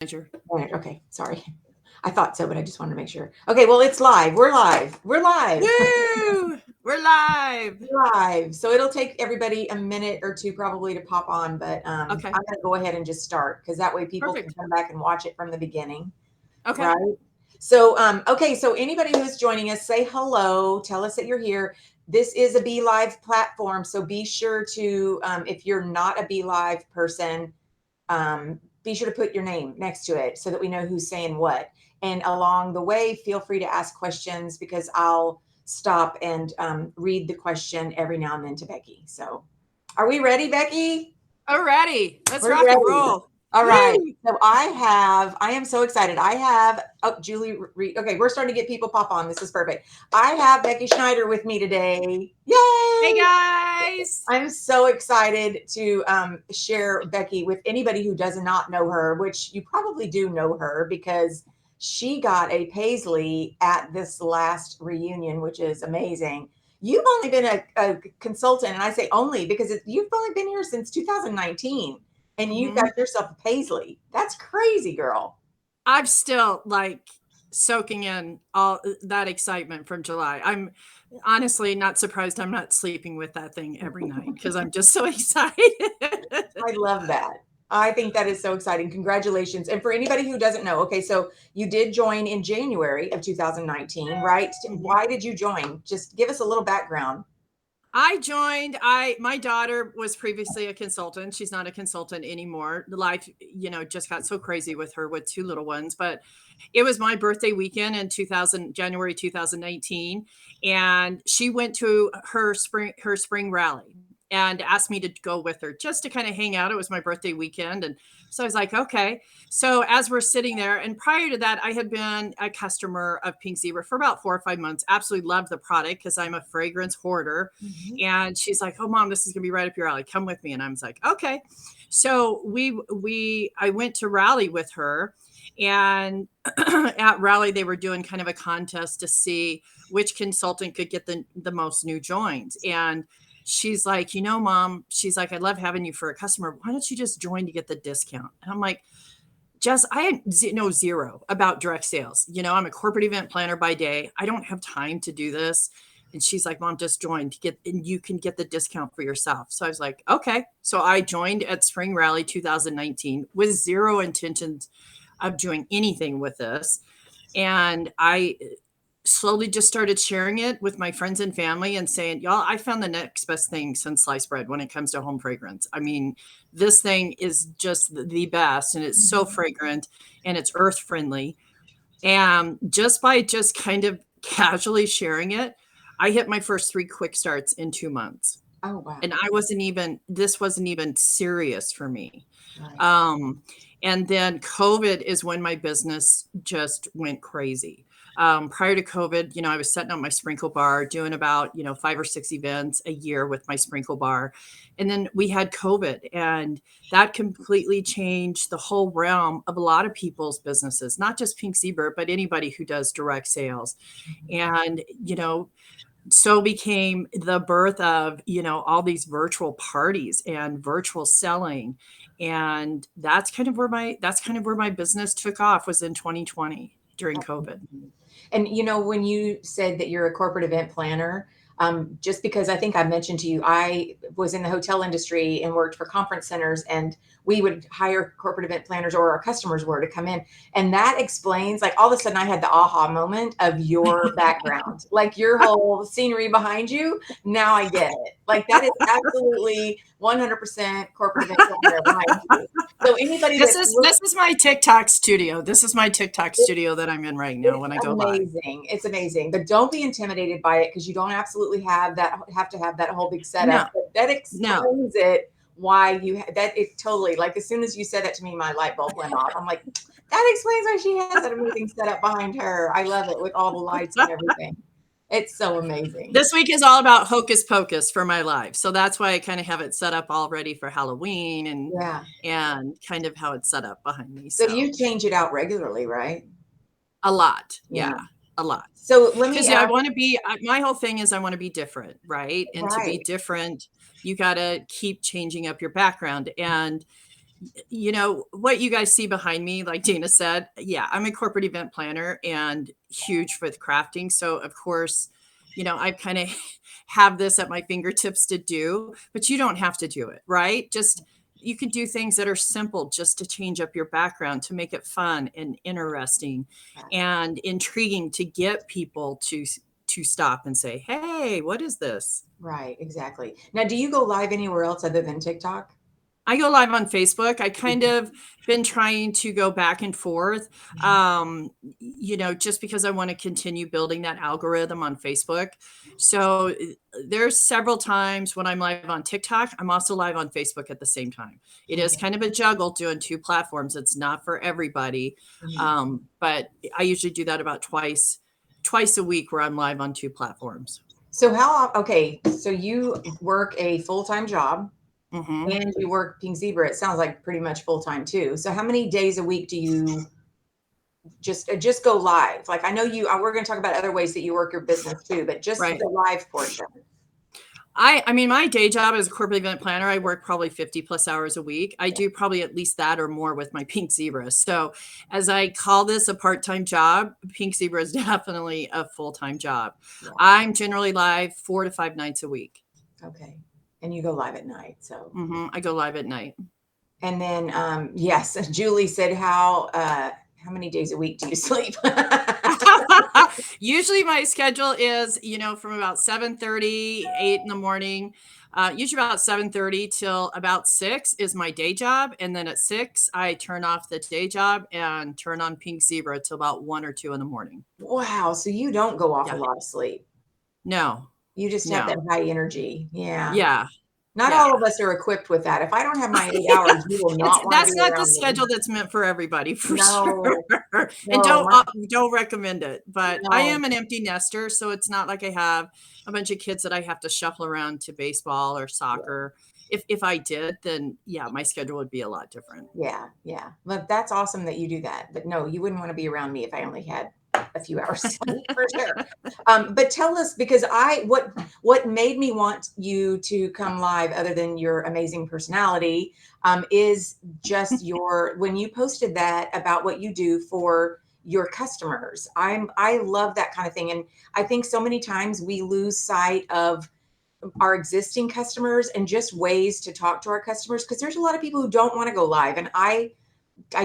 Manager. Okay, sorry. I thought so, but I just wanted to make sure. Okay, well, it's live. We're live. We're live. Woo! We're live. Live. So it'll take everybody a minute or two probably to pop on, but I'm Okay. going to go ahead and just start because that way people can Perfect. come back and watch it from the beginning, Okay. right? So, okay, so anybody who is joining us, say hello. Tell us that you're here. This is a Be Live platform, so be sure to, if you're not a Be Live person, be sure to put your name next to it so that we know who's saying what. And along the way, feel free to ask questions because I'll stop and read the question every now and then to Becky. So, are we ready, Becky? Alrighty. Let's We're rock and ready. roll. All right. Woo! So I am so excited. I have, oh, Julie, okay, we're starting to get people pop on. This is perfect. I have Becky Schneider with me today. Hey Yay! guys. I'm so excited to share Becky with anybody who does not know her, which you probably do know her because she got a Paisley at this last reunion, which is amazing. You've only been a consultant, and I say only because you've only been here since 2019, and you hmm got yourself a Paisley. That's crazy, girl. I'm still like soaking in all that excitement from July. I'm honestly not surprised I'm not sleeping with that thing every night because I'm just so excited. I love that. I think that is so exciting. Congratulations. And for anybody who doesn't know, okay, so you did join in January of 2019, right? Mhm. Why did you join? Just give us a little background. I joined. I My daughter was previously a consultant. She's not a consultant anymore. Life, just got so crazy with her with two little ones. But it was my birthday weekend in 2000, January 2019, and she went to her spring rally and asked me to go with her just to kind of hang out. It was my birthday weekend, and so I was like, okay. So as we're sitting there, and prior to that, I had been a customer of Pink Zebra for about 4 or 5 months. Absolutely loved the product because I'm a fragrance hoarder. Mhm. And she's like, "Oh, mom, this is gonna be right up your alley. Come with me." And I was like, "Okay." So I went to rally with her, and at rally they were doing kind of a contest to see which consultant could get the most new joins. And she's like, "Mom," she's like, "I love having you for a customer. Why don't you just join to get the discount?" And I'm like, just I know zero about direct sales. I'm a corporate event planner by day. I don't have time to do this. And she's like, "Mom, just join to get, and you can get the discount for yourself." So I was like, okay. So I joined at Spring Rally 2019 with zero intentions of doing anything with this. And I slowly just started sharing it with my friends and family and saying, "Y'all, I found the next best thing since sliced bread when it comes to home fragrance. I mean, this thing is just the best, and it's so fragrant and it's earth friendly." And just by just kind of casually sharing it, I hit my first 3 quick starts in 2 months. Oh, wow. And this wasn't even serious for me. Right. Um, and then COVID is when my business just went crazy. Prior to COVID, I was setting up my sprinkle bar, doing about, 5 or 6 events a year with my sprinkle bar. And then we had COVID, and that completely changed the whole realm of a lot of people's businesses, not just Pink Zebra, but anybody who does direct sales. And, so became the birth of all these virtual parties and virtual selling. And that's kind of where my business took off, was in 2020 during COVID. And when you said that you're a corporate event planner, just because I think I mentioned to you, I was in the hotel industry and worked for conference centers, and we would hire corporate event planners, or our customers were, to come in. And that explains, like, all of a sudden I had the aha moment of your background, like your whole scenery behind you. Now I get it. Like, that is absolutely 100% corporate event planner behind you. So anybody this that's is this is my TikTok studio. This is my TikTok studio that I'm in right now It's when I go live. amazing. It's amazing. But don't be intimidated by it because you don't absolutely have to have that whole big setup. No, But that no. explains it why that it totally, like, as soon as you said that to me, my light bulb went off. I'm like, that explains why she has that amazing setup behind her. I love it with all the lights and everything. It's so amazing. This week is all about hocus pocus for my live. So that's why I kind of have it set up already for Halloween, and Yeah. kind of how it's set up behind me. So So you change it out regularly, right? a lot. Yeah. Yeah, a lot. So let me Because yeah, I ask, want to be. My whole thing is I want to be different, right? And to be right. different, you got to keep changing up your background. And You know, what you guys see behind me, like Dana said, yeah, I'm a corporate event planner and huge with crafting. So, of course, you know, I kind of have this at my fingertips to do, but you don't have to do it, right? Just you could do things that are simple just to change up your background, to make it fun and interesting Right. and intriguing to get people to stop and say, "Hey, what is this?" Right, exactly. Now, do you go live anywhere else other than TikTok? I go live on Facebook. I kind of been trying to go back and forth, Mhm. you know, just because I want to continue building that algorithm on Facebook. So there's several times when I'm live on TikTok, I'm also live on Facebook at the same time. It is Okay. kind of a juggle doing two platforms. It's not for everybody, Mhm. but I usually do that about twice a week where I'm live on two platforms. So how, okay, so you work a full-time job Hmm. and you work Pink Zebra. It sounds like pretty much full-time too. So how many days a week do you just go live? Like I know you, we're going to talk about other ways that you work your business too, but just Right. the live portion. I mean, my day job as a corporate event planner, I work probably 50 plus hours a week. I do probably at least that or more with my Pink Zebra. So as I call this a part-time job, Pink Zebra is definitely a full-time job. Yeah. I'm generally live 4 to 5 nights a week. Okay. And you go live at night. So, I go live at night. and then, yes, Julie said, how many days a week do you sleep? Usually my schedule is, you know, from about 7:30, 8 in the morning. Usually about 7:30 till about 6 is my day job. And then at 6, I turn off the day job and turn on Pink Zebra till about 1 or 2 in the morning. Wow. So you don't go off a Yeah. lot of sleep. No, You just have that no. high energy. Yeah. Yeah. Not Yeah. all of us are equipped with that. If I don't have my 8 hours, you will It's not want to that's be not the around me. schedule that's meant for everybody for sure. No, And no, don't recommend it. But I no. am an empty nester, so it's not like I have a bunch of kids that I have to shuffle around to baseball or Yeah. soccer. If I did, then yeah, my schedule would be a lot different. Yeah, yeah. But that's awesome that you do that. But no, you wouldn't want to be around me if I only had a few hours sleep for sure. But tell us because what made me want you to come live, other than your amazing personality, is just your when you posted that about what you do for your customers. I love that kind of thing, and I think so many times we lose sight of our existing customers and just ways to talk to our customers because there's a lot of people who don't want to go live, and I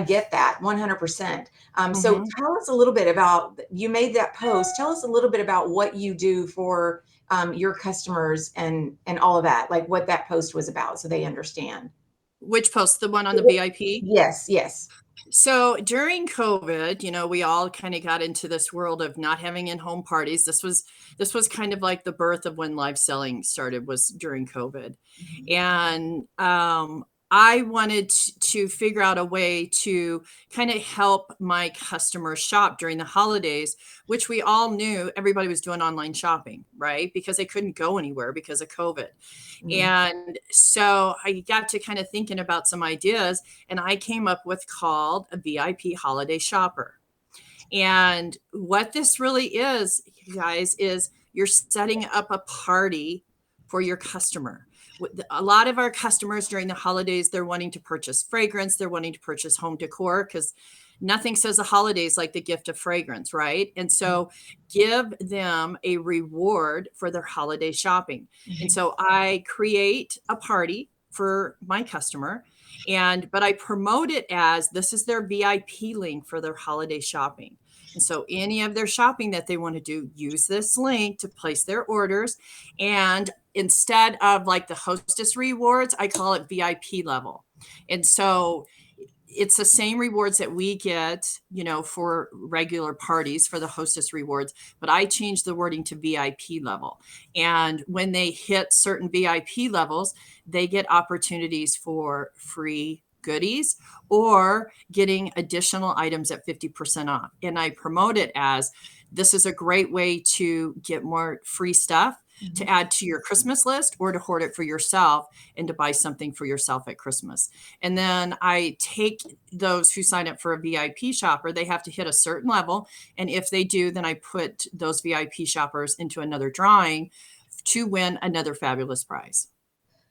get that 100%. So Mhm. tell us a little bit about, you made that post. Tell us a little bit about what you do for your customers and all of that, like what that post was about, so they understand. Which post? The one on the VIP? Yes, yes. So during COVID, you know, we all kind of got into this world of not having in-home parties. This was kind of like the birth of when live selling started was during COVID. Mhm. And I wanted to figure out a way to kind of help my customers shop during the holidays, which we all knew everybody was doing online shopping, right? Because they couldn't go anywhere because of COVID. Mhm. And so I got to kind of thinking about some ideas, and I came up with called a VIP holiday shopper. And what this really is, you guys, is you're setting up a party for your customer. A lot of our customers during the holidays, they're wanting to purchase fragrance, they're wanting to purchase home decor because nothing says the holidays like the gift of fragrance, right? And so give them a reward for their holiday shopping. And Mhm. so I create a party for my customer, and but I promote it as this is their VIP link for their holiday shopping. And so any of their shopping that they want to do, use this link to place their orders. And instead of like the hostess rewards, I call it VIP level. And so it's the same rewards that we get, you know, for regular parties for the hostess rewards, but I changed the wording to VIP level. And when they hit certain VIP levels, they get opportunities for free goodies or getting additional items at 50% off. And I promote it as this is a great way to get more free stuff to Mhm. add to your Christmas list or to hoard it for yourself and to buy something for yourself at Christmas. And then I take those who sign up for a VIP shopper, they have to hit a certain level. And if they do, then I put those VIP shoppers into another drawing to win another fabulous prize.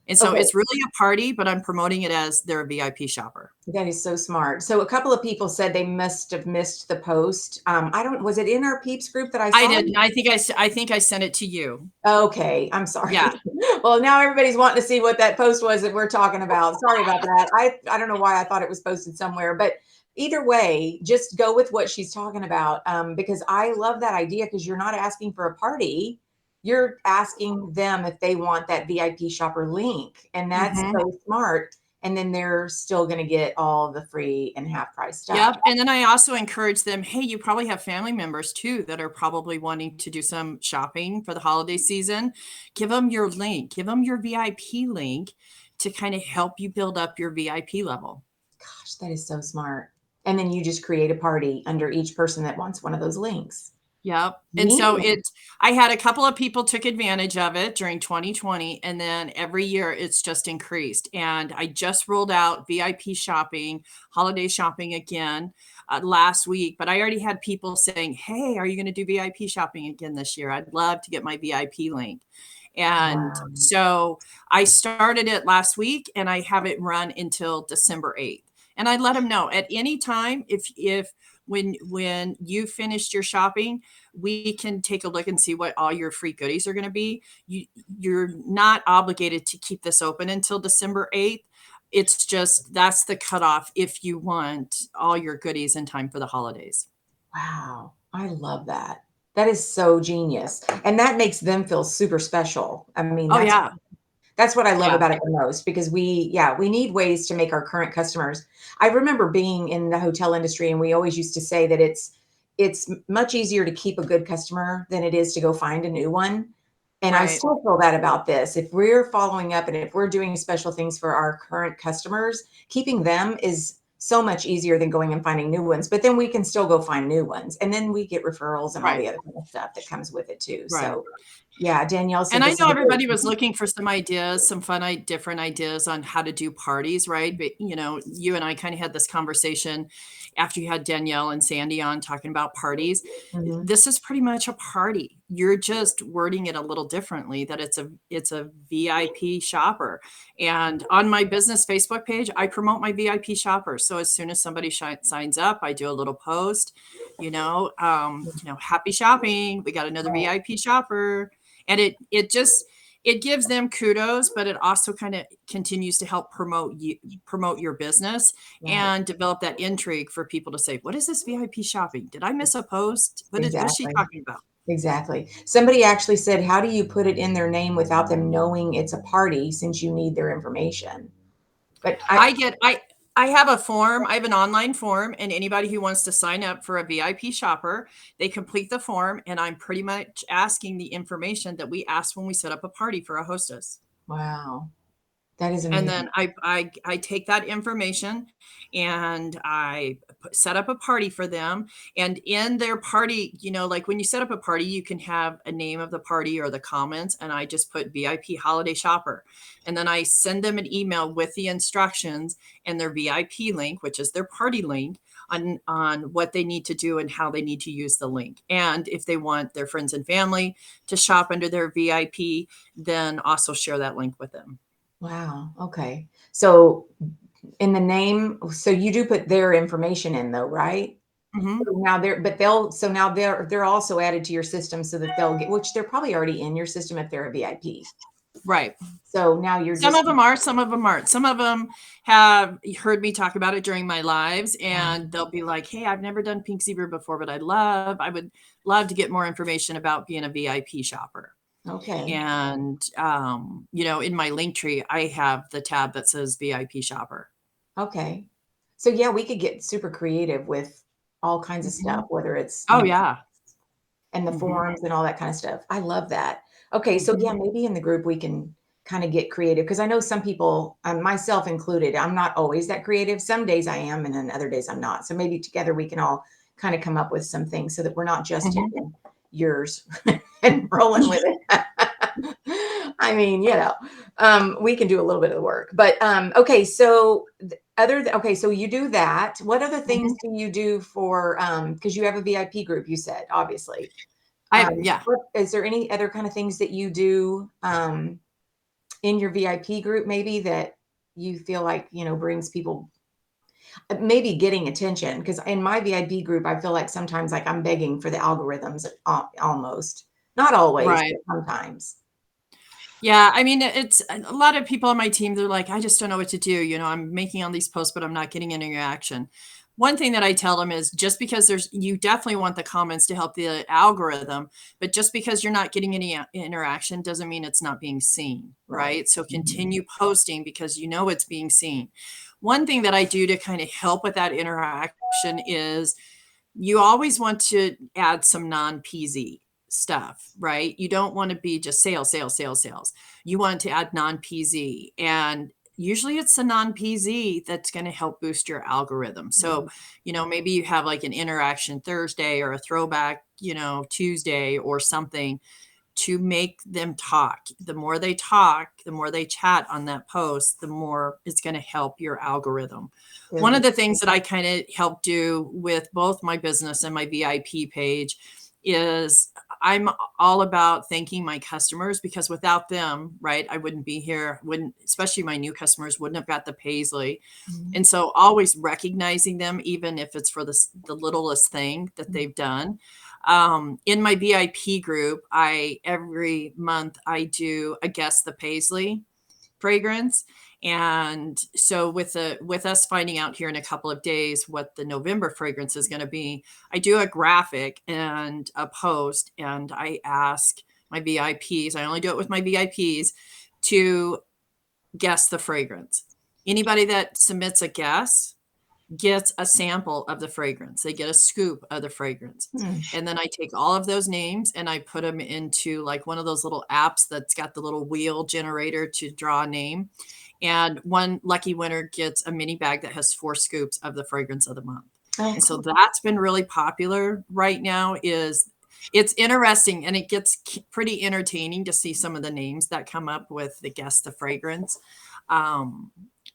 And so Okay. it's really a party, but I'm promoting it as they're a VIP shopper. That is so smart. So a couple of people said they must have missed the post. I don't, was it in our peeps group that I I saw it? didn't. I think I sent it to you. Okay, I'm Yeah. sorry. Well, now everybody's wanting to see what that post was that we're talking about. Sorry about that. I don't know why I thought it was posted somewhere, but either way, just go with what she's talking about, because I love that idea because you're not asking for a party. You're asking them if they want that VIP shopper link, and that's Mhm. so smart. And then they're still going to get all the free and half price stuff. Yep, and then I also encourage them, "Hey, you probably have family members too that are probably wanting to do some shopping for the holiday season. Give them your link, give them your VIP link to kinda help you build up your VIP level." Gosh, that is so smart. And then you just create a party under each person that wants one of those links. Yep, and so Genius. I had a couple of people took advantage of it during 2020, and then every year it's just increased, and I just rolled out VIP shopping, holiday shopping again, last week, but I already had people saying, "Hey, are you gonna do VIP shopping again this year? I'd love to get my VIP link." And Wow. so I started it last week, and I have it run until December 8th, and I let them know at any time if when you finished your shopping, we can take a look and see what all your free goodies are going to be. You're not obligated to keep this open until December 8th. It's just that's the cutoff if you want all your goodies in time for the holidays. Wow. I love that. That is so genius. And that makes them feel super special. I mean, Oh yeah. that's what I love Yeah. about it the most because we need ways to make our current customers. I remember being in the hotel industry and we always used to say that it's much easier to keep a good customer than it is to go find a new one. And I Right. still feel that about this. If we're following up and if we're doing special things for our current customers, keeping them is so much easier than going and finding new ones. But then we can still go find new ones. And then we get referrals and all Right. the other kind of stuff that comes with it too. Right. So yeah, Danielle And said I this know is a great. everybody was looking for some ideas, some fun, different ideas on how to do parties, right? But you and I kind of had this conversation after you had Danielle and Sandy on talking about parties. Mhm. This is pretty much a party. You're just wording it a little differently that it's a VIP shopper. And on my business Facebook page, I promote my VIP shoppers. So as soon as somebody signs up, I do a little post, happy shopping. We got another Right, VIP shopper, and it gives them kudos, but it also kind of continues to help promote your business right. and develop that intrigue for people to say, what is this VIP shopping? Did I miss a post? What's she Exactly. talking about? Exactly. Somebody actually said, "How do you put it in their name without them knowing it's a party since you need their information?" But I I get I have a form. I have an online form, and anybody who wants to sign up for a VIP shopper, they complete the form, and I'm pretty much asking the information that we asked when we set up a party for a hostess. wow, that is And amazing. then I take that information and I set up a party for them. And in their party, like when you set up a party, you can have a name of the party or the comments. And I just put VIP holiday shopper. And then I send them an email with the instructions and their VIP link, which is their party link, on what they need to do and how they need to use the link. And if they want their friends and family to shop under their VIP, then also share that link with them. Wow, okay. So in the name, so you do put their information in though, right? Mhm. So now they're also added to your system so that they'll get, which they're probably already in your system if they're a VIP. Right. So now you're Some just, of them are, some of them aren't. Some of them have heard me talk about it during my lives, and they'll be like, "Hey, I've never done Pink Zebra before, but I would love to get more information about being a VIP shopper." okay. And, in my link tree, I have the tab that says VIP shopper. Okay. So yeah, we could get super creative with all kinds of stuff, Mhm. whether it's, Oh, yeah. and the Mhm. forums and all that kind of stuff. I love that. Okay, so Mhm. yeah, maybe in the group we can kind of get creative because I know some people, myself included, I'm not always that creative. Some days I am, and then other days I'm not. So maybe together we can all kind of come up with some things so that we're not just Mhm. taking yours and rolling with it. I mean, we can do a little bit of the work, but okay. So okay, so you do that. What other things Mhm. do you do for because you have a VIP group? You said obviously. Yeah. What is there any other kind of things that you do, in your VIP group maybe that you feel like, brings people maybe getting attention? Because in my VIP group, I feel like sometimes like I'm begging for the algorithms almost. Not always, Right. but sometimes. Yeah, I mean, it's a lot of people on my team, they're like, I just don't know what to do. I'm making all these posts, but I'm not getting any reaction. One thing that I tell them is just because you definitely want the comments to help the algorithm, but just because you're not getting any interaction doesn't mean it's not being seen, right? So continue posting because it's being seen. One thing that I do to kind of help with that interaction is you always want to add some non-PZ stuff, right? You don't want to be just sales, sales, sales, sales. You want to add non-PZ, and usually it's the non-PZ that's going to help boost your algorithm. So, maybe you have like an interaction Thursday or a throwback, Tuesday or something to make them talk. The more they talk, the more they chat on that post, the more it's going to help your algorithm. One of the things that I kind of help do with both my business and my VIP page is I'm all about thanking my customers, because without them, right, I wouldn't be here, especially my new customers wouldn't have got the Paisley. And so always recognizing them, even if it's for the littlest thing that they've done. In my VIP group, every month I do a Guess the Paisley fragrance. And so with us finding out here in a couple of days what the November fragrance is going to be, I do a graphic and a post, and I ask my VIPs, I only do it with my VIPs, to guess the fragrance. Anybody that submits a guess gets a sample of the fragrance. They get a scoop of the fragrance. And then I take all of those names and I put them into like one of those little apps that's got the little wheel generator to draw a name. And one lucky winner gets a mini bag that has 4 scoops of the fragrance of the month. And so that's been really popular right now. It's interesting, and it gets pretty entertaining to see some of the names that come up with the Guess the Fragrance.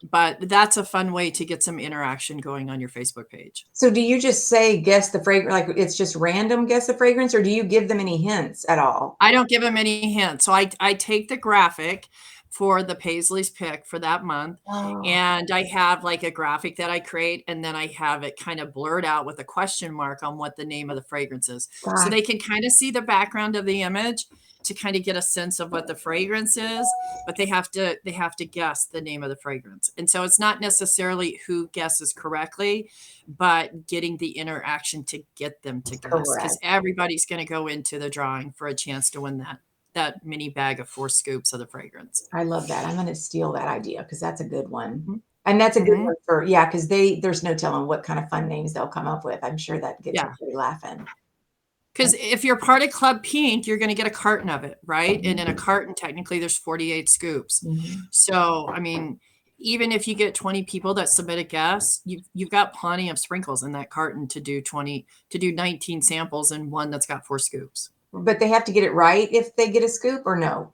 But that's a fun way to get some interaction going on your Facebook page. So do you just say guess the fragrance, like it's just random guess the fragrance, or do you give them any hints at all? I don't give them any hints. So I take the graphic for the Paisley's pick for that month, and I have like a graphic that I create, and then I have it kind of blurred out with a question mark on what the name of the fragrance is. So they can kind of see the background of the image to kind of get a sense of what the fragrance is, but they have to guess the name of the fragrance. And so it's not necessarily who guesses correctly, but getting the interaction to get them to guess, because everybody's going to go into the drawing for a chance to win that mini bag of 4 scoops of the fragrance. I love that. I'm going to steal that idea because that's a good one. And that's a good one for, because there's no telling what kind of fun names they'll come up with. I'm sure that gets everybody laughing. Because if you're part of Club Pink, you're going to get a carton of it, right? And in a carton, technically, there's 48 scoops. So, I mean, even if you get 20 people that submit a guess, you've got plenty of sprinkles in that carton to do 19 samples and one that's got 4 scoops. But they have to get it right if they get a scoop, or no?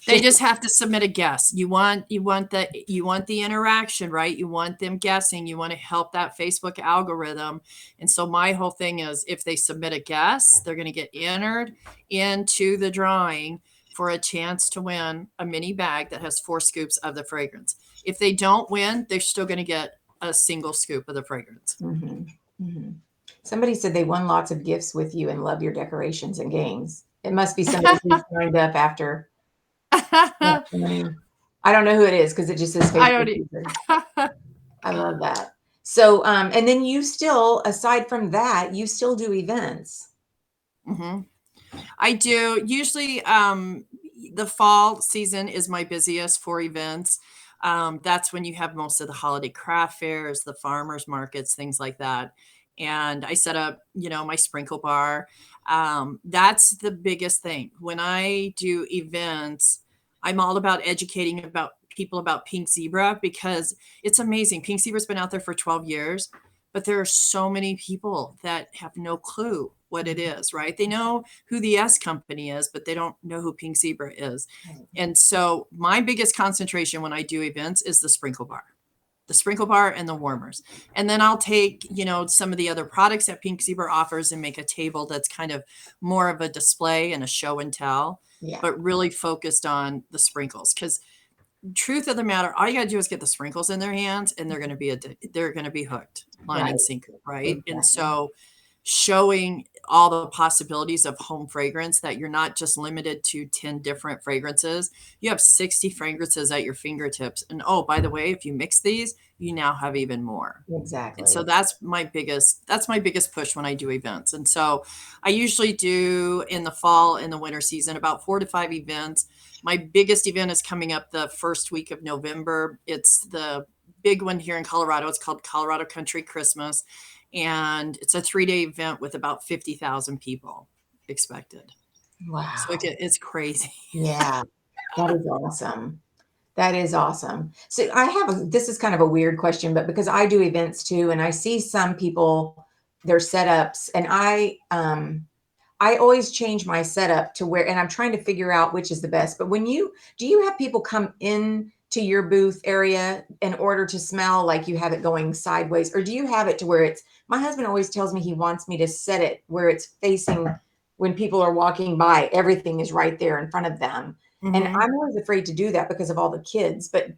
They just have to submit a guess. You want the interaction, right? You want them guessing. You want to help that Facebook algorithm. And so my whole thing is, if they submit a guess, they're going to get entered into the drawing for a chance to win a mini bag that has 4 scoops of the fragrance. If they don't win, they're still going to get a single scoop of the fragrance. Somebody said they won lots of gifts with you and love your decorations and games. It must be somebody who signed up after. I don't know who it is because it just says Facebook. I love that. So, and then you still, aside from that, you still do events. I do. Usually the fall season is my busiest for events. That's when you have most of the holiday craft fairs, the farmers markets, things like that. And I set up, my sprinkle bar. That's the biggest thing. When I do events, I'm all about educating people about Pink Zebra, because it's amazing. Pink Zebra's been out there for 12 years, but there are so many people that have no clue what it is, right? They know who the S company is, but they don't know who Pink Zebra is. And so my biggest concentration when I do events is the sprinkle bar and the warmers. And then I'll take, some of the other products that Pink Zebra offers and make a table that's kind of more of a display and a show and tell, but really focused on the sprinkles. Because truth of the matter, all you got to do is get the sprinkles in their hands, and they're going to be hooked, line Right. and sinker, right? And Exactly. so, showing all the possibilities of home fragrance, that you're not just limited to 10 different fragrances. You have 60 fragrances at your fingertips. And oh, by the way, if you mix these, you now have even more. And so Exactly. that's my biggest push when I do events. And so I usually do, in the fall and the winter season, about 4 to 5 events. My biggest event is coming up the first week of November. It's the big one here in Colorado. It's called Colorado Country Christmas. And it's a 3-day event with about 50,000 people expected. So Wow. it's crazy. Yeah. That is awesome. That is awesome. So I have this is kind of a weird question, but because I do events too, and I see some people, their setups, and I always change my setup to where, and I'm trying to figure out which is the best. But do you have people come in to your booth area in order to smell, like you have it going sideways, or do you have it to where my husband always tells me he wants me to set it where it's facing, when people are walking by, everything is right there in front of them. And Mm-hmm. I'm always afraid to do that because of all the kids. But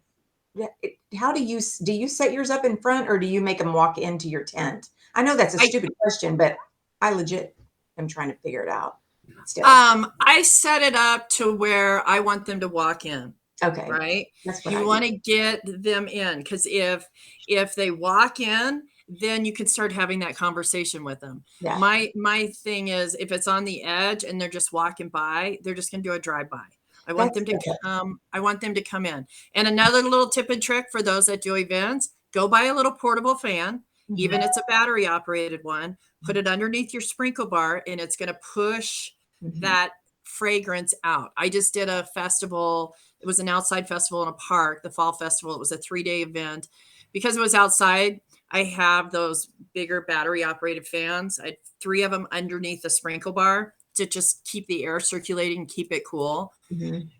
how do you set yours up in front, or do you make them walk into your tent? I know that's a I stupid question, but I legit am trying to figure it out still. I set it up to where I want them to walk in. Okay. Right? That's what You I do. want to get them in, because if they walk in, then you can start having that conversation with them. Yeah. My thing is, if it's on the edge and they're just walking by, they're just going to do a drive by. I want That's them to perfect. come. I want them to come in. And another little tip and trick for those that do events: go buy a little portable fan, Mhm. even if it's a battery operated one. Put it underneath your sprinkle bar, and it's going to push Mhm. that fragrance out. I just did a festival. It was an outside festival in a park, the fall festival. It was a 3-day event. Because it was outside, I have those bigger battery operated fans. I had 3 of them underneath the sprinkle bar to just keep the air circulating and keep it cool. Mhm.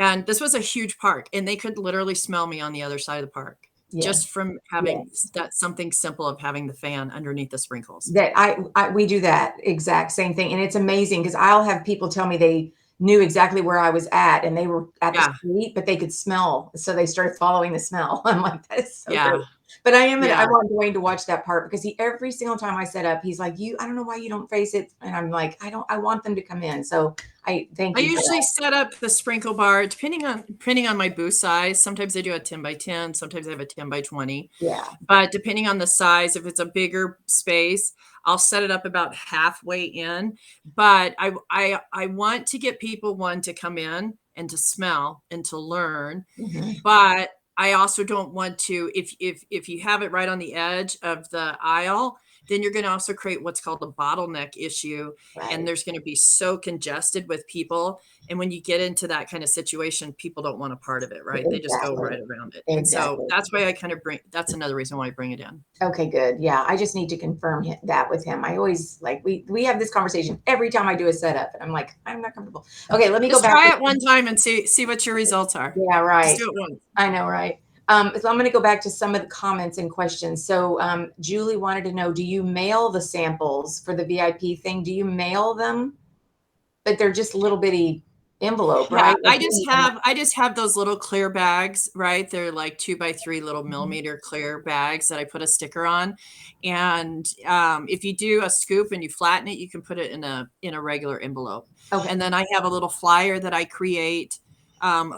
And this was a huge park, and they could literally smell me on the other side of the park, Yeah. just from Yeah. having that something simple of having the fan underneath the sprinkles. That we do that exact same thing, and it's amazing because I'll have people tell me they knew exactly where I was at, and they were at the Yeah. street, but they could smell, so they started following the smell. I'm like, "That is so great." Yeah. But I Yeah. want Dwayne to watch that part because he every single time I set up, he's like, I don't know why you don't face it," and I'm like, I want them to come in." So I thank I you for usually that. set up the sprinkle bar depending on my booth size. Sometimes I do a 10 by 10, sometimes I have a 10 by 20. Yeah. But depending on the size, if it's a bigger space, I'll set it up about halfway in. But I want to get people, one, to come in and to smell and to learn. Mhm. But I also don't want to, if you have it right on the edge of the aisle, then you're going to also create what's called a bottleneck issue, and Right. there's going to be so congested with people. And when you get into that kind of situation, people don't want a part of it, right? They just go Exactly. right around it. And so Exactly. that's why that's another reason why I bring it in. Okay, good. Yeah, I just need to confirm that with him. I always like we have this conversation every time I do a setup, and I'm like, I'm not comfortable. Okay, let me go Just back try to it one time and see what your results are. yeah, Just right. do it once. I know, right? So I'm going to go back to some of the comments and questions. So Julie wanted to know, do you mail the samples for the VIP thing? Do you mail them? But they're just little bitty envelope, Yeah, right? Like, I just have those little clear bags, right? They're like 2 by 3 little Mhm. millimeter clear bags that I put a sticker on. And if you do a scoop and you flatten it, you can put it in a regular envelope. Okay. And then I have a little flyer that I create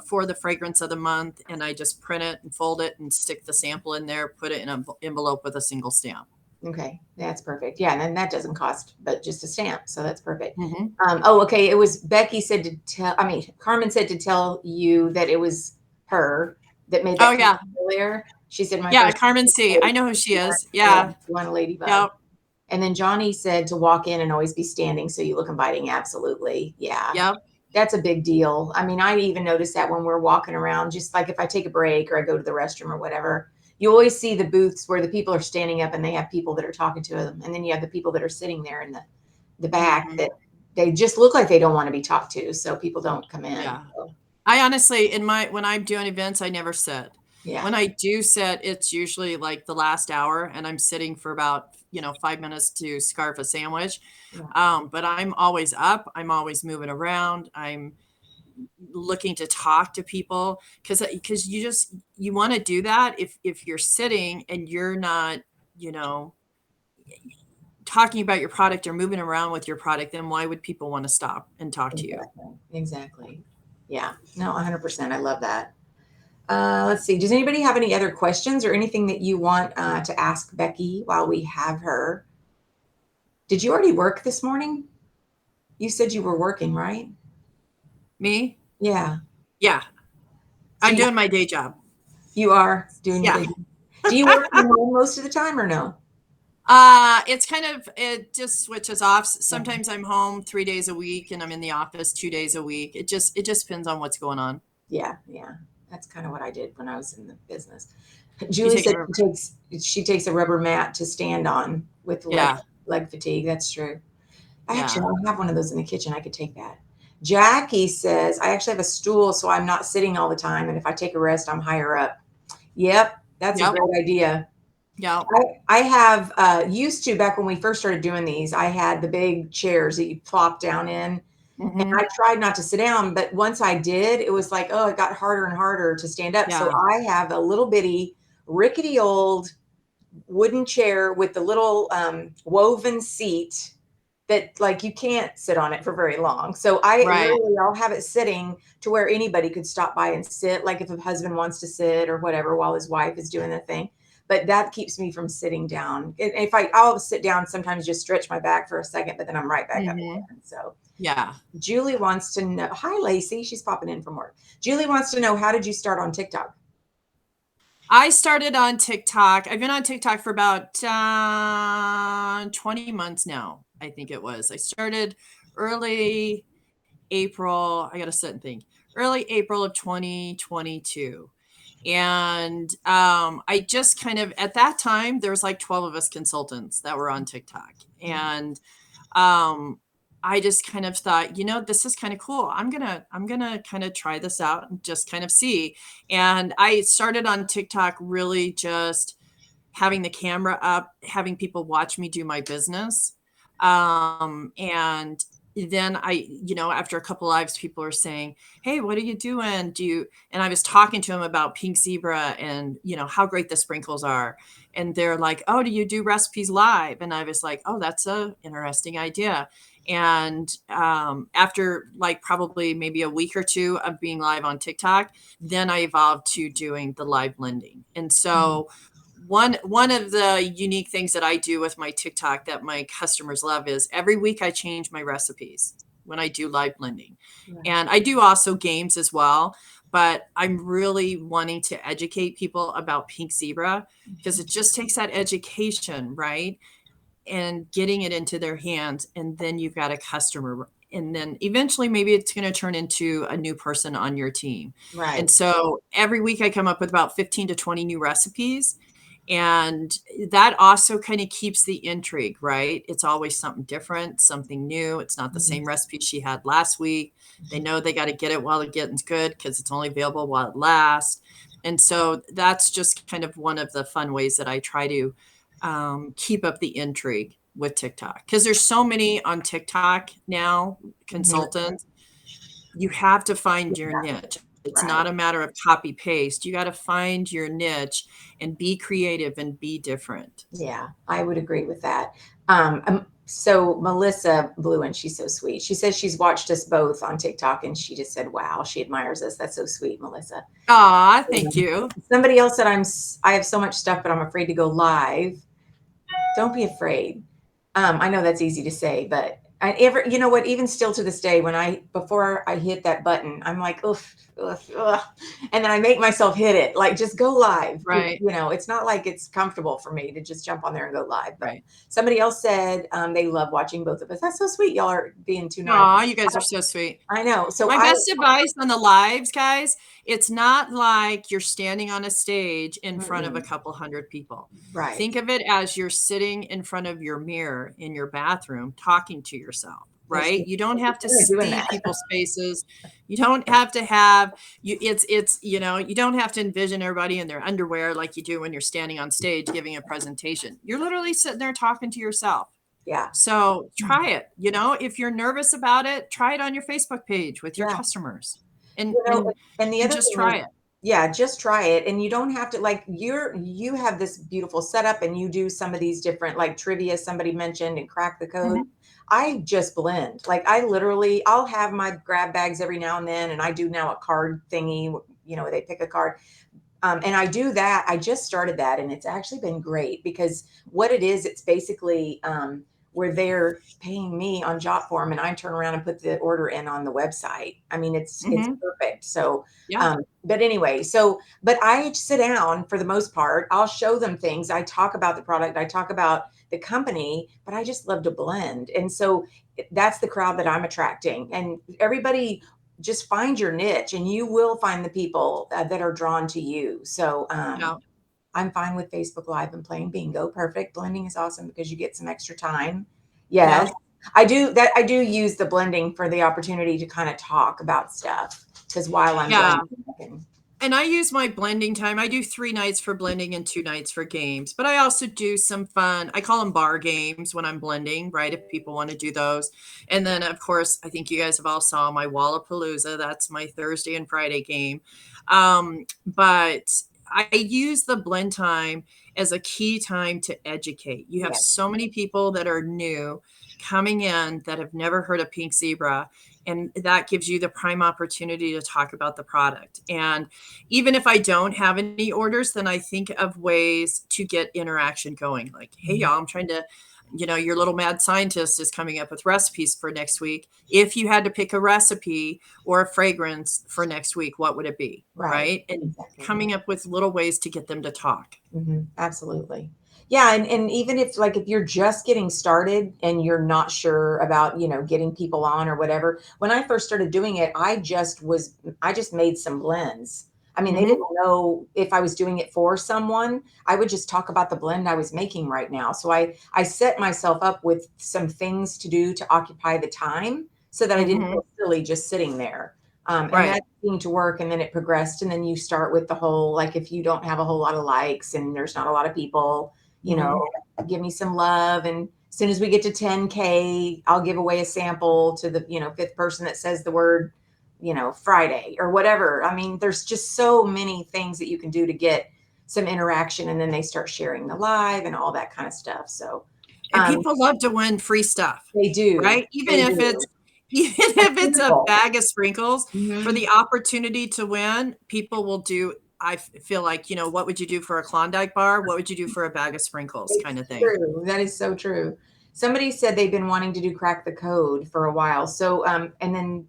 for the fragrance of the month, and I just print it and fold it and stick the sample in there, put it in an envelope with a single stamp. Okay, that's perfect. Yeah, and then that doesn't cost but just a stamp, so that's perfect. Hmm. Oh, okay. It was Becky said to tell. I mean, Carmen said to tell you that it was her that made Oh that yeah, comment earlier. She said my yeah, first Carmen C. I know who she is. yeah, Yeah, one ladybug. yep, And then Johnny said to walk in and always be standing so you look inviting. Absolutely, yeah, yep. that's a big deal. I mean, I even noticed that when we're walking around, just like if I take a break or I go to the restroom or whatever, you always see the booths where the people are standing up and they have people that are talking to them. And then you have the people that are sitting there in the back Hmm. that they just look like they don't want to be talked to. So people don't come in. Yeah. So, I honestly, when I'm doing events, I never sit. yeah. When I do sit, it's usually like the last hour, and I'm sitting for about 5 minutes to scarf a sandwich. Yeah. But I'm always up. I'm always moving around. looking to talk to people, because you want to do that if you're sitting and you're not, talking about your product or moving around with your product, then why would people want to stop and talk to you? Exactly. Yeah. No, 100%. I love that. Let's see. Does anybody have any other questions or anything that you want to ask Becky while we have her? Did you already work this morning? You said you were working, right? Me? Yeah. Yeah. So I'm doing my day job. you are doing your Yeah. day. Do you work from home most of the time or no? It just switches off. Sometimes I'm home 3 days a week and I'm in the office 2 days a week. It just depends on what's going on. Yeah. Yeah. That's kind of what I did when I was in the business. You Julie take said a she takes a rubber mat to stand on with Yeah. leg fatigue. That's true. I Yeah. actually have one of those in the kitchen. I could take that. Jackie says, I actually have a stool so I'm not sitting all the time. And if I take a rest, I'm higher up. Yep. That's a Yep. great idea. Yep. I have used to, back when we first started doing these, I had the big chairs that you plop down in. And I tried not to sit down, but once I did, it was like, oh, it got harder and harder to stand up. So Yeah. I have a little bitty, rickety old wooden chair with the little woven seat that like you can't sit on it for very long. So Right. I'll have it sitting to where anybody could stop by and sit, like if a husband wants to sit or whatever while his wife is doing the thing. But that keeps me from sitting down. If I'll sit down, sometimes just stretch my back for a second, but then I'm right back up again. So Yeah. Julie wants to know. Hi, Lacey. She's popping in from work. Julie wants to know, how did you start on TikTok? I started on TikTok. I've been on TikTok for about 20 months now, I think it was. I started early April. I got to sit and think. Early April of 2022. And I just kind of, at that time, there was like 12 of us consultants that were on TikTok. And I just kind of thought, this is kind of cool. I'm gonna kind of try this out and just kind of see. And I started on TikTok really just having the camera up, having people watch me do my business. And then after a couple lives, people are saying, hey, what are you doing? And I was talking to them about pink zebra and, how great the sprinkles are. And they're like, oh, do you do recipes live? And I was like, oh, that's a interesting idea. And after like probably maybe a week or two of being live on TikTok, then I evolved to doing the live blending. And so one of the unique things that I do with my TikTok that my customers love is every week I change my recipes when I do live blending. Right. And I do also games as well, but I'm really wanting to educate people about pink zebra because it just takes that education, right? And getting it into their hands. And then you've got a customer. And then eventually maybe it's going to turn into a new person on your team. Right. And so every week I come up with about 15 to 20 new recipes. And that also kind of keeps the intrigue, right? It's always something different, something new. It's not the same recipe she had last week. They know they got to get it while it getting good because it's only available while it lasts. And so that's just kind of one of the fun ways that I try to keep up the intrigue with TikTok, because there's so many on TikTok now, consultants. You have to find your niche. It's not a matter of copy paste. You got to find your niche and be creative and be different. Yeah, I would agree with that. So Melissa Bluen, she's so sweet. She says she's watched us both on TikTok and she just said, wow, she admires us. That's so sweet, Melissa. Aw, thank you. Somebody else said, I have so much stuff, but I'm afraid to go live. Don't be afraid. I know that's easy to say, but you know what, even still to this day, before I hit that button, I'm like, oof, oof, ugh. And then I make myself hit it, like, just go live. Right. It's not like it's comfortable for me to just jump on there and go live. But Right. somebody else said they love watching both of us. That's so sweet. Y'all are being too nice. Aw, you guys are so sweet. I know. So my best advice on the lives, guys, it's not like you're standing on a stage in front of a couple hundred people. Right. Think of it as you're sitting in front of your mirror in your bathroom talking to yourself, right? You don't have to see people's faces. You don't have to have you don't have to envision everybody in their underwear like you do when you're standing on stage giving a presentation. You're literally sitting there talking to yourself. Yeah. So try it. If you're nervous about it, try it on your Facebook page with your customers. and You know, and the and other just thing is, try it. yeah, just try it. And you don't have to like you have this beautiful setup and you do some of these different like trivia somebody mentioned and crack the code. Mhm. I just blend. Like I literally I'll have my grab bags every now and then and I do now a card thingy, you know, they pick a card. And I do that. I just started that, and it's actually been great because what it is, it's basically where they're paying me on Jotform, and I turn around and put the order in on the website. I mean, it's Mhm. perfect. So, Yeah. but anyway, so but I sit down for the most part. I'll show them things. I talk about the product. I talk about the company, but I just love to blend, and so that's the crowd that I'm attracting, and everybody just find your niche and you will find the people that are drawn to you. So Yeah. I'm fine with Facebook Live and playing bingo. Perfect. Blending is awesome because you get some extra time. Yeah. Yes. I do use the blending for the opportunity to kind of talk about stuff because while I'm Yeah. blending, I can, And I use my blending time. I do 3 nights for blending and 2 nights for games, but I also do some fun, I call them bar games when I'm blending, right? If people want to do those. And then, of course, I think you guys have all saw my Wallapalooza. That's my Thursday and Friday game. But I use the blend time as a key time to educate. You have yeah. so many people that are new coming in that have never heard of pink zebra, and that gives you the prime opportunity to talk about the product. And even if I don't have any orders, then I think of ways to get interaction going. Like, hey, Mhm. y'all, I'm trying to, your little mad scientist is coming up with recipes for next week. If you had to pick a recipe or a fragrance for next week, what would it be? Right. Right. And Exactly. coming up with little ways to get them to talk. Absolutely. Yeah, and even if like if you're just getting started and you're not sure about, you know, getting people on or whatever. When I first started doing it, I just made some blends. I mean, they Hmm. didn't know if I was doing it for someone. I would just talk about the blend I was making right now. So I set myself up with some things to do to occupy the time so that I didn't Hmm. feel silly just sitting there. And Right. that seemed to work. And then it progressed. And then you start with the whole like, if you don't have a whole lot of likes and there's not a lot of people, you know, Hmm. give me some love. And as soon as we get to 10K, I'll give away a sample to the, you know, fifth person that says the word, you know, Friday or whatever. I mean, there's just so many things that you can do to get some interaction. And then they start sharing the live and all that kind of stuff. So And um, people love to win free stuff, they do. right? Even They if do. it's even A if it's a sample. bag of sprinkles, for Mhm. the opportunity to win, people will do. I feel like, what would you do for a Klondike bar? What would you do for a bag of sprinkles, It's kind of thing. true. That is so true. Somebody said they've been wanting to do crack the code for a while. So, and then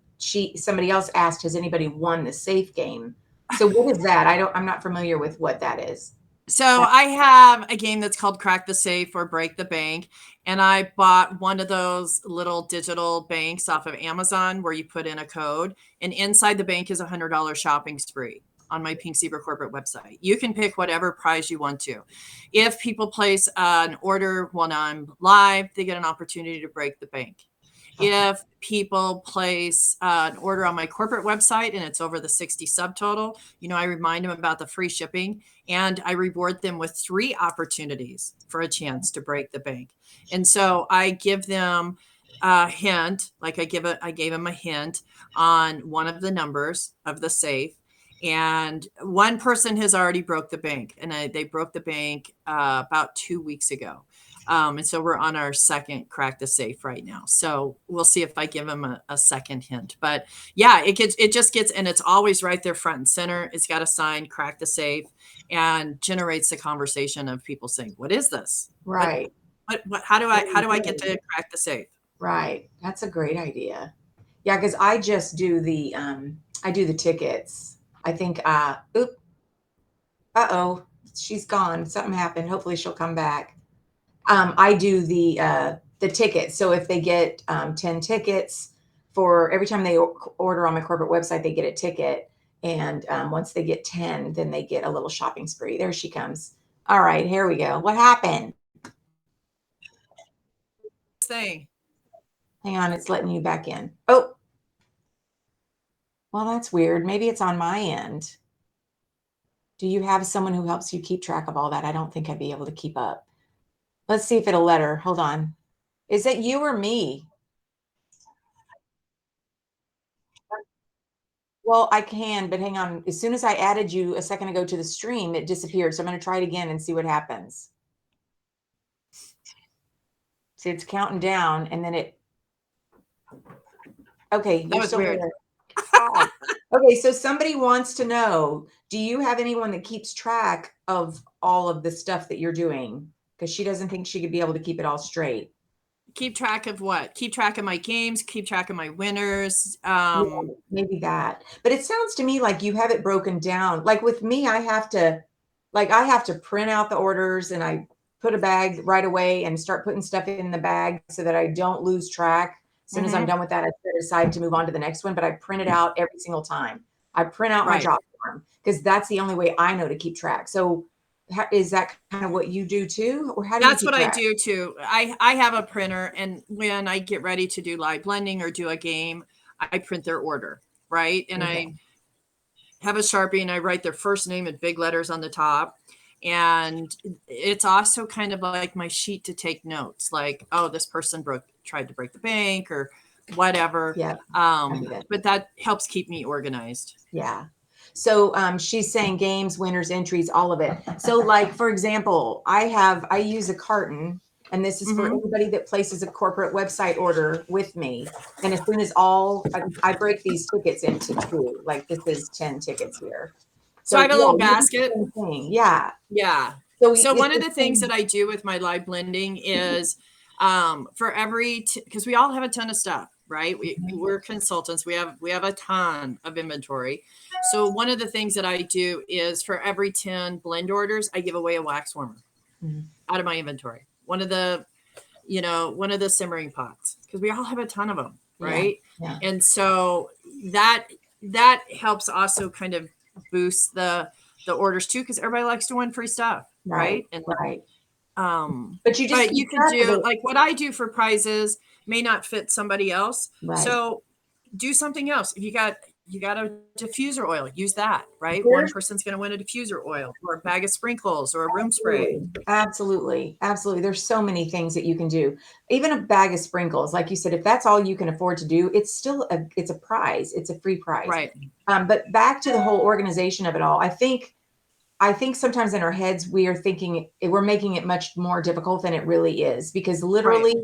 somebody else asked, has anybody won the safe game? So what is that? I'm not familiar with what that is. So I have a game that's called Crack the Safe or Break the Bank, and I bought one of those little digital banks off of Amazon where you put in a code, and inside the bank is $100 shopping spree on my Pink Zebra corporate website. You can pick whatever prize you want to. If people place an order when I'm live, they get an opportunity to break the bank. If people place an order on my corporate website and it's over the 60 subtotal, I remind them about the free shipping, and I reward them with 3 opportunities for a chance to break the bank. And so I give them a hint, like I gave them a hint on one of the numbers of the safe. And one person has already broke the bank, and they broke the bank about 2 weeks ago. And so we're on our second crack the safe right now. So we'll see if I give them a second hint. But yeah, it just gets, and it's always right there front and center. It's got a sign, crack the safe, and generates the conversation of people saying, "What is this? What, Right. how do I get to crack the safe?" Right. That's a great idea. Yeah, because I just do I do the tickets. I think uh-oh, she's gone. Something happened. Hopefully she'll come back. I do the tickets. So if they get 10 tickets for every time they order on my corporate website, they get a ticket. And once they get 10, then they get a little shopping spree. There she comes. All right, here we go. What happened? Thing. Hang on, it's letting you back in. Oh, well, that's weird. Maybe it's on my end. Do you have someone who helps you keep track of all that? I don't think I'd be able to keep up. Let's see if it'll let her. Hold on. Is it you or me? Well, I can, but hang on. As soon as I added you a second ago to the stream, it disappeared. So I'm going to try it again and see what happens. See, it's counting down and then it, okay, That you're was still weird. there. Hi. Okay, so somebody wants to know, do you have anyone that keeps track of all of the stuff that you're doing? Because she doesn't think she could be able to keep it all straight. Keep track of what? Keep track of my games, keep track of my winners. Yeah, maybe that. But it sounds to me like you have it broken down. Like with me, I have to print out the orders and I put a bag right away and start putting stuff in the bag so that I don't lose track. As soon as I'm done with that, I set aside to move on to the next one, but I print it out every single time. I print out my Right. job form because that's the only way I know to keep track. So is that kind of what you do too? Or how do you That's keep what I track? do too. I have a printer, and when I get ready to do live blending or do a game, I print their order, right? And Okay. I have a Sharpie and I write their first name in big letters on the top. And it's also kind of like my sheet to take notes, like, oh, this person tried to break the bank or whatever. Yeah. I do that. But that helps keep me organized. Yeah. So she's saying games, winners, entries, all of it. So like, for example, I use a carton, and this is for anybody that places a corporate website order with me. And as soon as I break these tickets into two, like this is 10 tickets here. So I have a yeah, little you do the basket. same thing. Yeah. Yeah. So So it's one of the the things same. that I do with my live blending is for every because we all have a ton of stuff, right? We're consultants. We have a ton of inventory. So one of the things that I do is for every 10 blend orders, I give away a wax warmer out of my inventory. One of the simmering pots, because we all have a ton of them, right? Yeah. And so that helps also kind of boost the orders too, because everybody likes to win free stuff, right? And Right. but you just you keep can track of do it. like what I do for prizes may not fit somebody else. Right. So do something else. If you got a diffuser oil, use that, right? One There's person's going to win a diffuser oil or a bag of sprinkles or a room spray. Absolutely. Absolutely. There's so many things that you can do. Even a bag of sprinkles, like you said, if that's all you can afford to do, it's still it's a prize. It's a free prize. Right. But back to the whole organization of it all, I think sometimes in our heads we're making it much more difficult than it really is, because literally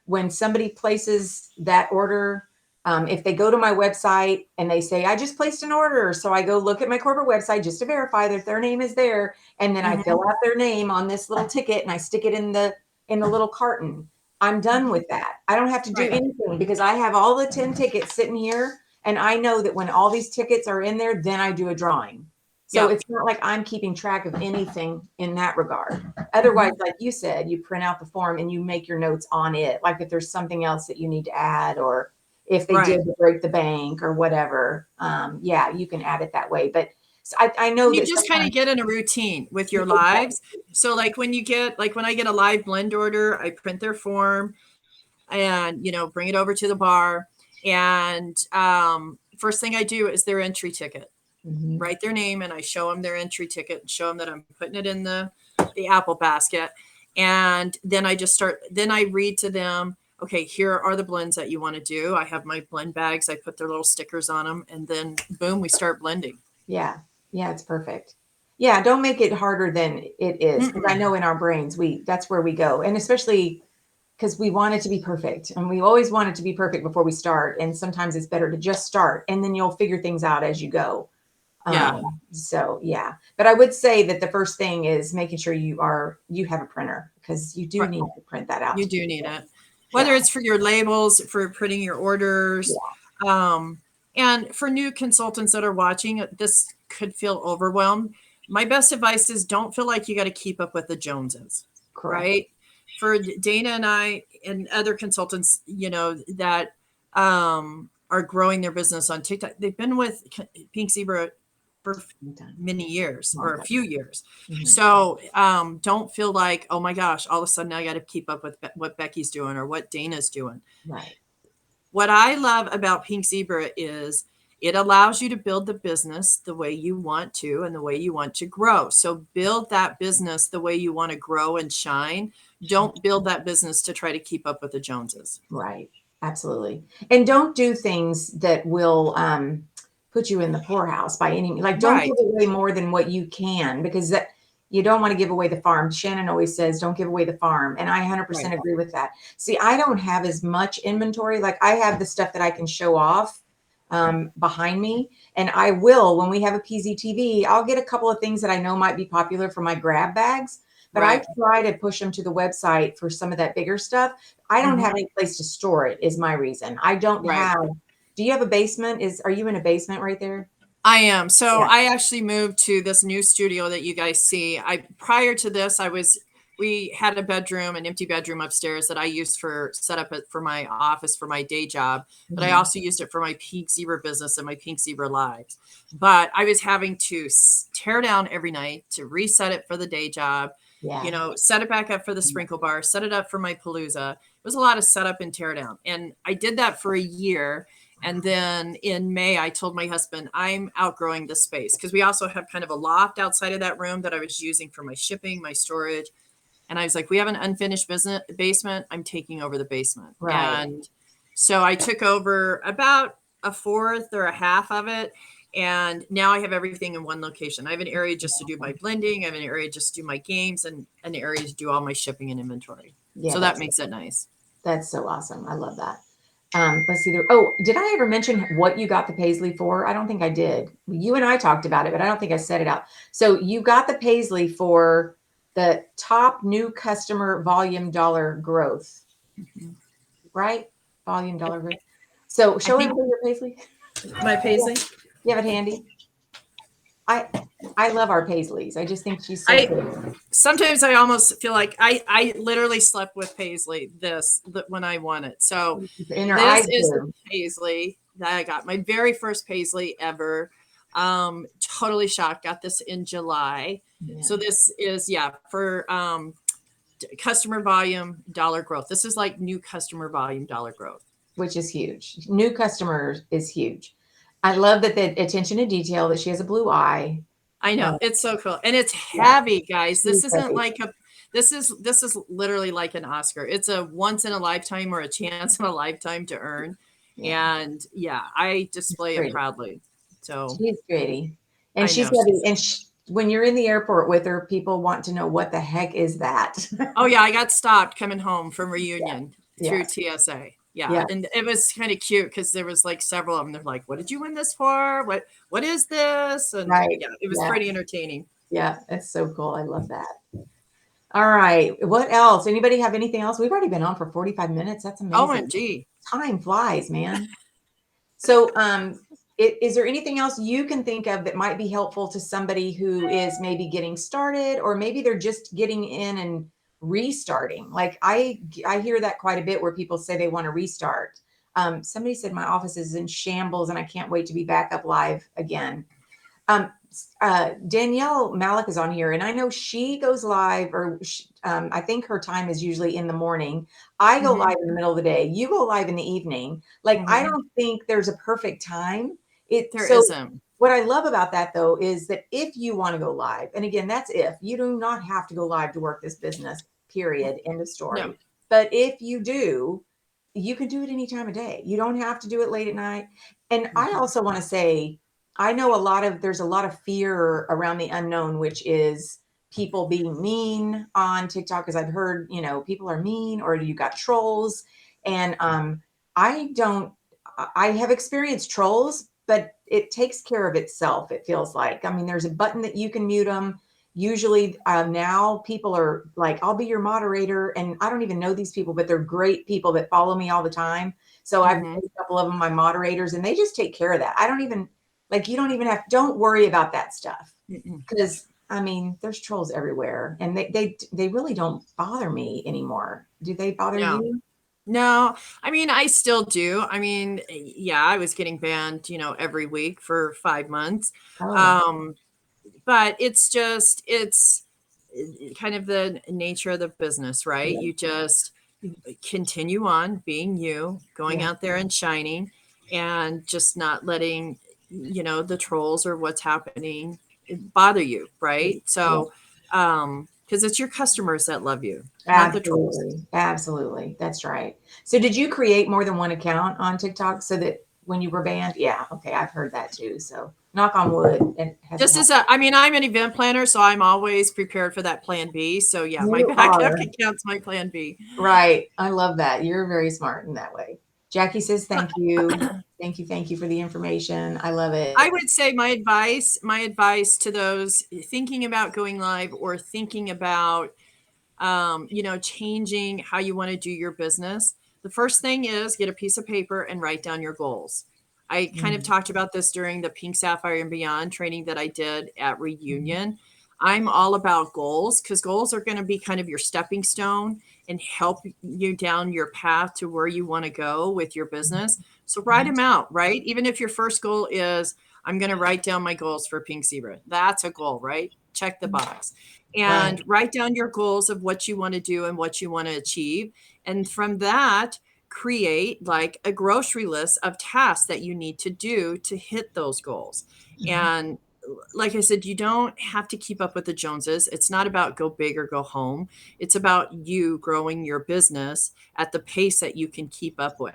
when somebody places that order, if they go to my website and they say, I just placed an order, so I go look at my corporate website just to verify that their name is there, and then I fill out their name on this little ticket and I stick it in the little carton. I'm done with that. I don't have to do anything because I have all the 10 tickets sitting here, and I know that when all these tickets are in there, then I do a drawing. So it's not like I'm keeping track of anything in that regard. Otherwise, like you said, you print out the form and you make your notes on it. Like if there's something else that you need to add, or if they did break the bank or whatever, yeah, you can add it that way. But so I know you that just kind of get in a routine with your lives. So like when I get a live blend order, I print their form and bring it over to the bar. And first thing I do is their entry ticket. Write their name, and I show them their entry ticket and show them that I'm putting it in the Apple basket. And then I read to them, okay, here are the blends that you want to do. I have my blend bags. I put their little stickers on them, and then boom, we start blending. Yeah. Yeah, it's perfect. Yeah, don't make it harder than it is, because I know in our brains that's where we go. And especially because we want it to be perfect, and we always want it to be perfect before we start. And sometimes it's better to just start, and then you'll figure things out as you go. Yeah. So yeah, but I would say that the first thing is making sure you have a printer, because you do need to print that out. You do need it, whether it's for your labels, for printing your orders. And for new consultants that are watching, this could feel overwhelmed. My best advice is don't feel like you got to keep up with the Joneses. Correct. Right? For Dana and I and other consultants, that are growing their business on TikTok, they've been with Pink Zebra for many years or a few years. So don't feel like, oh my gosh, all of a sudden I got to keep up with what Becky's doing or what Dana's doing. Right. What I love about Pink Zebra is it allows you to build the business the way you want to and the way you want to grow. So build that business the way you want to grow and shine. Don't build that business to try to keep up with the Joneses. Right. Absolutely. And don't do things that will put you in the poorhouse by any, like, don't Right. give away more than what you can, because that, you don't want to give away the farm. Shannon always says, don't give away the farm. And I 100% Right. agree with that. See, I don't have as much inventory. Like, I have the stuff that I can show off behind me. And I will, when we have a PZTV, I'll get a couple of things that I know might be popular for my grab bags, but I Right. try to push them to the website for some of that bigger stuff. I don't have any place to store it, is my reason. I don't Right. have, do you have a basement? Are you in a basement right there? I am. So Yeah. I actually moved to this new studio that you guys see. Prior to this, we had a bedroom, an empty bedroom upstairs that I used for for my office for my day job, but I Mhm. also used it for my Pink Zebra business and my Pink Zebra lives. But I was having to tear down every night to reset it for the day job, Yeah. set it back up for the sprinkle bar, set it up for my palooza. It was a lot of setup and tear down. And I did that for a year. And then in May, I told my husband, I'm outgrowing this space because we also have kind of a loft outside of that room that I was using for my shipping, my storage. And I was like, we have an unfinished basement. I'm taking over the basement. Right. And so I took over about a fourth or a half of it. And now I have everything in one location. I have an area just to do my blending. I have an area just to do my games and an area to do all my shipping and inventory. Yeah, So that makes it nice. that's so awesome. I love that. Let's see there. Oh, did I ever mention what you got the Paisley for? I don't think I did. You and I talked about it, but I don't think I said it out. So you got the Paisley for the top new customer volume dollar growth, right? Volume dollar growth. So I show think everybody your Paisley. my Yeah. Paisley. You have it handy. I I love our Paisleys. I just think she's so I pretty. sometimes I almost feel like I literally slept with Paisley when I won it. So In her this eyes is the blue. Paisley that I got. My very first Paisley ever. Totally shocked. Got this in July. Yeah. So this is for customer volume dollar growth. This is like new customer volume dollar growth. Which is huge. New customers is huge. I love that the attention to detail, that she has a blue eye. I know it's so cool, and it's Yeah, heavy, guys. This she's isn't heavy. like a. This is literally like an Oscar. It's a once in a lifetime or a chance in a lifetime to earn, Yeah, and I she's display it pretty. proudly. So She's pretty, and I she's know heavy. she's. And when you're in the airport with her, people want to know what the heck is that. Oh yeah, I got stopped coming home from Yeah, reunion yeah, through TSA. Yeah, yeah. and it was kind of cute because there was like several of them. They're like, "What did you win this for? What is this?" And Right. yeah, it was Yeah, pretty entertaining. yeah. That's so cool. I love that. All right. What else? Anybody have anything else? We've already been on for 45 minutes. That's amazing. OMG. Time flies, man. So, is there anything else you can think of that might be helpful to somebody who is maybe getting started, or maybe they're just getting in and restarting? Like, I hear that quite a bit where people say they want to restart. Somebody said my office is in shambles and I can't wait to be back up live again. Um, Danielle Malik is on here, and I know she goes live, or I think her time is usually in the morning. I go Hmm. live in the middle of the day. You go live in the evening. Like, I Hmm. don't think there's a perfect time. There So isn't. what I love about that, though, is that if you want to go live, and again, that's if you do not have to go live to work this business, period, end of No. story. But if you do, you can do it any time of day. You don't have to do it late at night. And I Mhm. also want to say, I know there's a lot of fear around the unknown, which is people being mean on TikTok. Because I've heard, people are mean, or you got trolls. And I don't, I have experienced trolls, but it takes care of itself, it feels like. I mean, there's a button that you can mute them. Usually now people are like, I'll be your moderator. And I don't even know these people, but they're great people that follow me all the time. So I've Mhm. made a couple of them my moderators, and they just take care of that. I don't even, like, you don't even don't worry about that stuff. Mm-mm. Because I mean, there's trolls everywhere, and they really don't bother me anymore. Do they bother No. you? No. I mean, I still do. I mean, yeah, I was getting banned, every week for 5 months. Oh, Um, but it's kind of the nature of the business, right? yeah, You just continue on being you, going yeah, out there and shining and just not letting, the trolls or what's happening bother you, right? yeah. So, because it's your customers that love you, not the trolls. Absolutely. Absolutely. That's right. So did you create more than one account on TikTok so that when you were banned? Yeah. Okay. I've heard that too. So knock on wood. It hasn't Just as happened. I mean, I'm an event planner, so I'm always prepared for that plan B. So yeah, my You backup are. account's my plan B. Right. I love that. You're very smart in that way. Jackie says, thank you. Thank you. Thank you for the information. I love it. I would say my advice to those thinking about going live or thinking about changing how you want to do your business. The first thing is get a piece of paper and write down your goals. I kind of Mm-hmm. talked about this during the Pink Sapphire and Beyond training that I did at Reunion. I'm all about goals because goals are going to be kind of your stepping stone and help you down your path to where you want to go with your business. So write them out, right? Even if your first goal is, I'm going to write down my goals for Pink Zebra. That's a goal, right? Check the box Right. and write down your goals of what you want to do and what you want to achieve. And from that, create like a grocery list of tasks that you need to do to hit those goals. Mhm. And like I said, you don't have to keep up with the Joneses. It's not about go big or go home. It's about you growing your business at the pace that you can keep up with.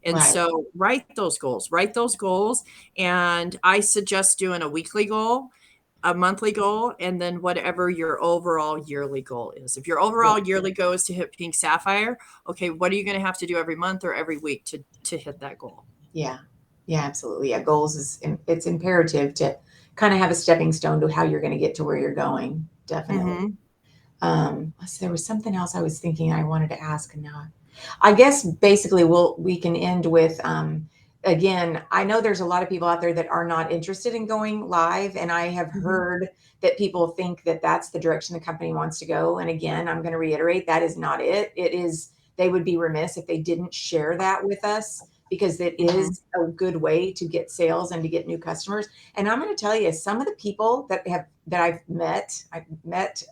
And Right. so write those goals. And I suggest doing a weekly goal, a monthly goal, and then whatever your overall yearly goal is. If your Yeah. overall yearly goal is to hit Pink Sapphire, okay, what are you going to have to do every month or every week to hit that goal? Yeah. Yeah, absolutely. Yeah. Goals it's imperative to kind of have a stepping stone to how you're going to get to where you're going. Definitely. Mm-hmm. So there was something else I was thinking I wanted to ask, and now I guess basically we can end with again, I know there's a lot of people out there that are not interested in going live, and I have Mm-hmm. heard that people think that that's the direction the company wants to go. And again, I'm going to reiterate that is not it. It is, they would be remiss if they didn't share that with us, because it Mm-hmm. is a good way to get sales and to get new customers. And I'm going to tell you, some of the people that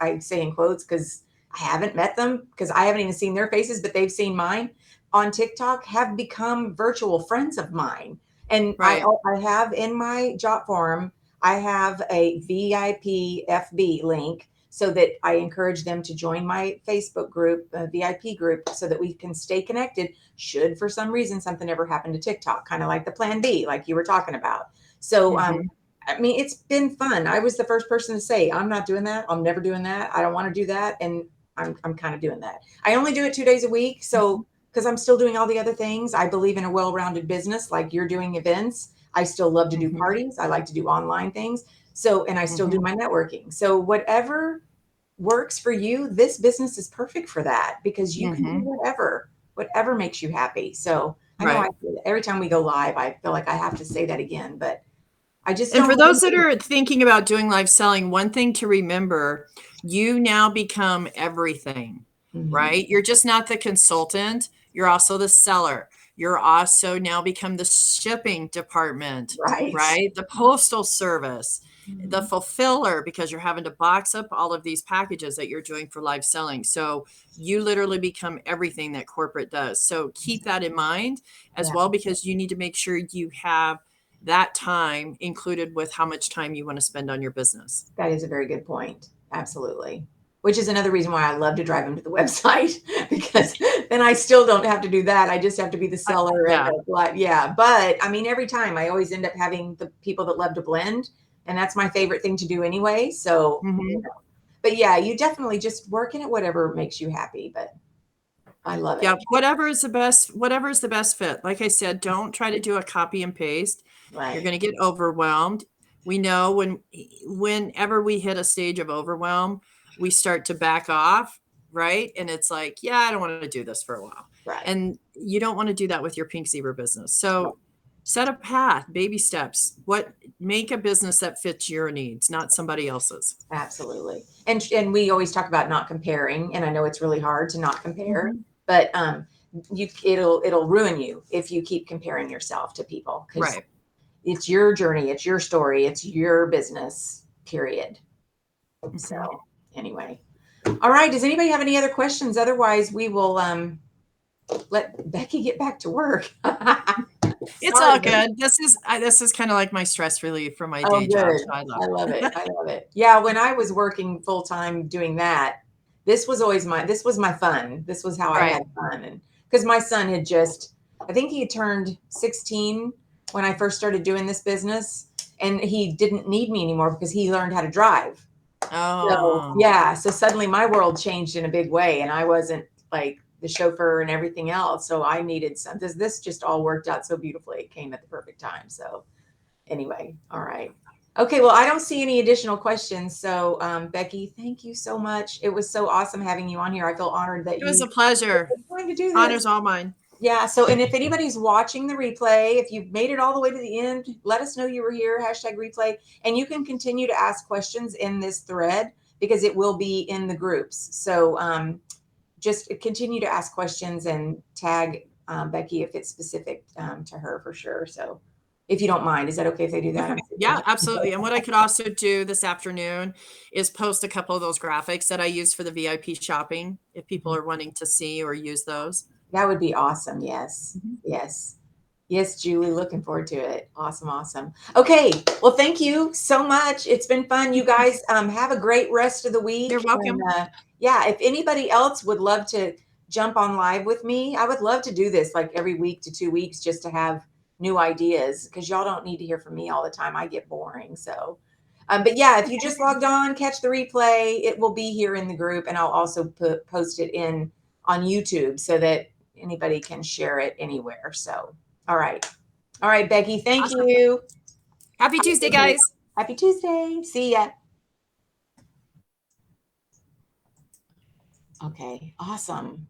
I say in quotes because I haven't met them, because I haven't even seen their faces, but they've seen mine on TikTok, have become virtual friends of mine. And Right. I have in my job forum, I have a VIP FB link so that I encourage them to join my Facebook group, VIP group, so that we can stay connected should for some reason something ever happen to TikTok, kind of like the plan B, like you were talking about. So, Mm-hmm. I mean, it's been fun. I was the first person to say, I'm not doing that. I'm never doing that. I don't want to do that. And I'm kind of doing that. I only do it 2 days a week. So, because I'm still doing all the other things, I believe in a well-rounded business, like you're doing events. I still love to do Mm-hmm. parties. I like to do online things. So, and I still do Mm-hmm. my networking. So, whatever works for you, this business is perfect for that, because you can do Mm-hmm. whatever makes you happy. So, I know Right. every time we go live, I feel like I have to say that again, but I just And don't for those believe that in. are thinking about doing live selling, one thing to remember, you now become everything, Mhm. right? You're just not the consultant, you're also the seller. You're also now become the shipping department, Right. right? The postal service, the Mhm. fulfiller, because you're having to box up all of these packages that you're doing for live selling. So you literally become everything that corporate does. So keep that in mind as Yeah, well, because you need to make sure you have that time included with how much time you want to spend on your business. that is a very good point. Absolutely. Which is another reason why I love to drive them to the website, because then I still don't have to do that. I just have to be the seller and Yeah. yeah. But I mean, every time I always end up having the people that love to blend, and that's my favorite thing to do anyway. So, Hmm. but yeah, you definitely just working at whatever makes you happy. But I love Yeah. it. Whatever is the best fit. Like I said, don't try to do a copy and paste. You're Right. going to get overwhelmed. We know whenever we hit a stage of overwhelm, we start to back off, right? And it's like, yeah, I don't want to do this for a while. Right. And you don't want to do that with your Pink Zebra business. Right. So set a path, baby steps. Make a business that fits your needs, not somebody else's. Absolutely. And we always talk about not comparing, and I know it's really hard to not compare, Mhm. but it'll ruin you if you keep comparing yourself to people, because Right. it's your journey, it's your story, it's your business, period. So Mhm. anyway. All right. Does anybody have any other questions? Otherwise, we will let Becky get back to work. It's Sorry, all Becky. good. This is kind of like my stress relief from my Oh, day job, good. so I love I love it. it. I love it. Yeah, when I was working full time doing that, this was my fun. This was how I Right. had fun. And because my son had just, I think he had turned 16 when I first started doing this business, and he didn't need me anymore because he learned how to drive. So Oh, yeah, so suddenly my world changed in a big way, and I wasn't like the chauffeur and everything else. So I needed some. This just all worked out so beautifully. It came at the perfect time. So anyway, all right. Okay, well, I don't see any additional questions. So, Becky, thank you so much. It was so awesome having you on here. I feel honored that it was you a pleasure. were going to do this. Honor's all mine. Yeah. So, and if anybody's watching the replay, if you've made it all the way to the end, let us know you were here, #replay. And you can continue to ask questions in this thread because it will be in the groups. So, just continue to ask questions and tag Becky if it's specific to her for sure. So, if you don't mind, is that okay if they do that? Yeah, absolutely. And what I could also do this afternoon is post a couple of those graphics that I use for the VIP shopping if people are wanting to see or use those. That would be awesome. Yes. Yes. Yes, Julie, looking forward to it. Awesome, awesome. Okay, well, thank you so much. It's been fun. You guys have a great rest of the week. You're welcome. And, yeah, if anybody else would love to jump on live with me, I would love to do this like every week to 2 weeks just to have new ideas because y'all don't need to hear from me all the time. I get boring. So, but yeah, if you just logged on, catch the replay, it will be here in the group, and I'll also post it in on YouTube so that anybody can share it anywhere. So. All right. All right, Becky. Thank Awesome. you. Happy Tuesday, guys. Happy Tuesday. See ya. Okay. Awesome.